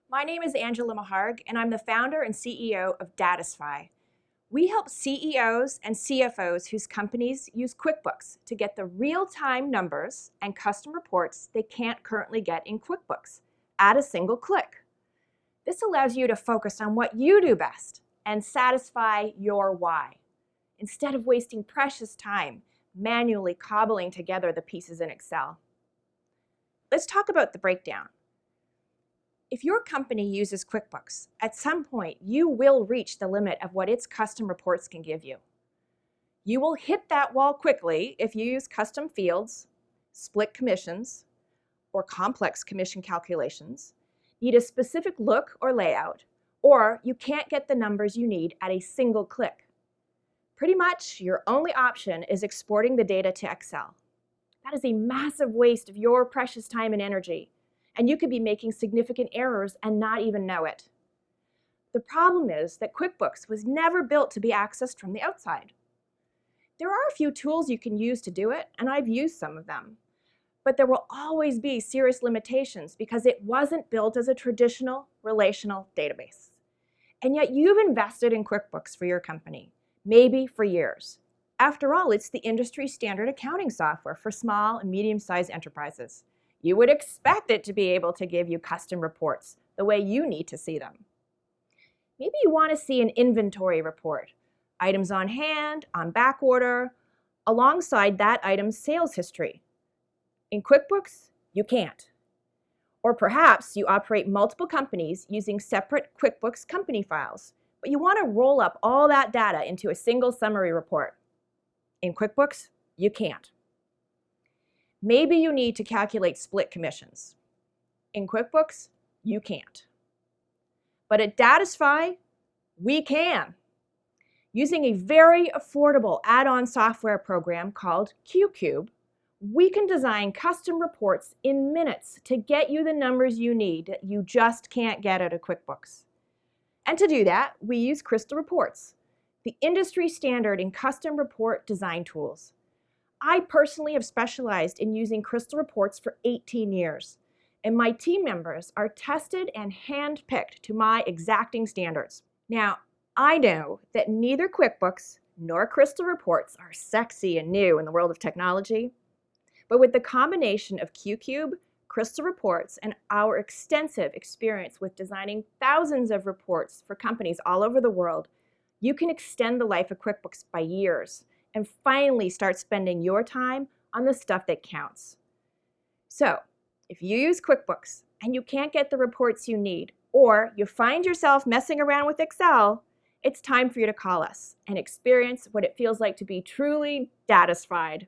My name is Angela Maharg, and I'm the founder and CEO of Datisfy. We help CEOs and CFOs whose companies use QuickBooks to get the real-time numbers and custom reports they can't currently get in QuickBooks at a single click. This allows you to focus on what you do best and satisfy your why, instead of wasting precious time manually cobbling together the pieces in Excel. Let's talk about the breakdown. If your company uses QuickBooks, at some point you will reach the limit of what its custom reports can give you. You will hit that wall quickly if you use custom fields, split commissions, or complex commission calculations, need a specific look or layout, or you can't get the numbers you need at a single click. Pretty much your only option is exporting the data to Excel. That is a massive waste of your precious time and energy, and you could be making significant errors and not even know it. The problem is that QuickBooks was never built to be accessed from the outside. There are a few tools you can use to do it, and I've used some of them. But there will always be serious limitations because it wasn't built as a traditional relational database. And yet you've invested in QuickBooks for your company, maybe for years. After all, it's the industry standard accounting software for small and medium-sized enterprises. You would expect it to be able to give you custom reports the way you need to see them. Maybe you want to see an inventory report, items on hand, on back order, alongside that item's sales history. In QuickBooks, you can't. Or perhaps you operate multiple companies using separate QuickBooks company files, but you want to roll up all that data into a single summary report. In QuickBooks, you can't. Maybe you need to calculate split commissions. In QuickBooks, you can't. But at Datisfy, we can. Using a very affordable add-on software program called QCube, we can design custom reports in minutes to get you the numbers you need that you just can't get out of QuickBooks. And to do that, we use Crystal Reports, the industry standard in custom report design tools. I personally have specialized in using Crystal Reports for 18 years, and my team members are tested and hand-picked to my exacting standards. Now, I know that neither QuickBooks nor Crystal Reports are sexy and new in the world of technology, but with the combination of QCube, Crystal Reports, and our extensive experience with designing thousands of reports for companies all over the world, you can extend the life of QuickBooks by years and finally start spending your time on the stuff that counts. So, if you use QuickBooks and you can't get the reports you need, or you find yourself messing around with Excel, it's time for you to call us and experience what it feels like to be truly datisfied.